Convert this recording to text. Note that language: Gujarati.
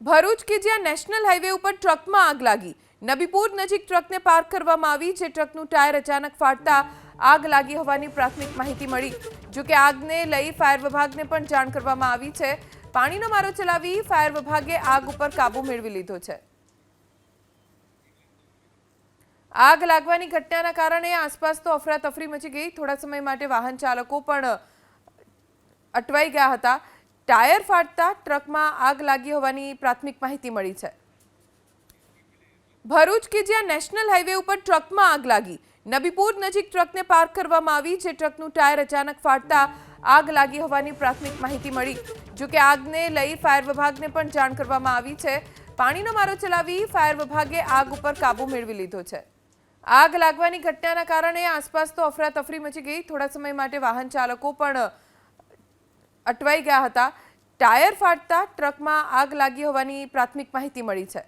ભરૂચ કે જ્યાં નેશનલ હાઈવે ઉપર ટ્રકમાં આગ લાગી। નબીપુર નજીક ટ્રકને પાર્ક કરવામાં આવી, જે ટ્રકનું ટાયર અચાનક ફાટતા આગ લાગી હોવાની પ્રાથમિક માહિતી મળી। જો કે આગને લઈ ફાયર વિભાગને પણ જાણ કરવામાં આવી છે। પાણીનો મારો ચલાવી ફાયર વિભાગે આગ ઉપર કાબુ મેળવી લીધો છે। આગ લાગવાની ઘટનાના કારણે આસપાસ તો અફરાતફરી મચી ગઈ। થોડા સમય માટે વાહન ચાલકો પણ અટવાઈ ગયા હતા। टायर फाटता ट्रक में आग लगी होवानी प्राथमिक माहिती मळी छे। भरूच के ज्यां नेशनल हाईवे पर ट्रक में आग लगी। नबीपुर नजीक ट्रक ने पार्क करवामां आवी, जे ट्रकनुं टायर अचानक फाटता आग लगी होवानी प्राथमिक माहिती मળી। जो के આગને લઈ ફાયર વિભાગને પણ જાણ કરવામાં આવી છે। પાણીનો મારો ચલાવી ફાયર વિભાગે આગ ઉપર કાબુ મેળવી લીધો છે। આગ લાગવાની ઘટનાના કારણે આસપાસ તો અફરાતફરી મચી ગઈ। થોડા સમય માટે વાહન ચાલકો પણ અટવાઈ ગયા હતા। टायर फाटता ट्रक में आग लगी होवानी प्राथमिक माहिती मળી છે।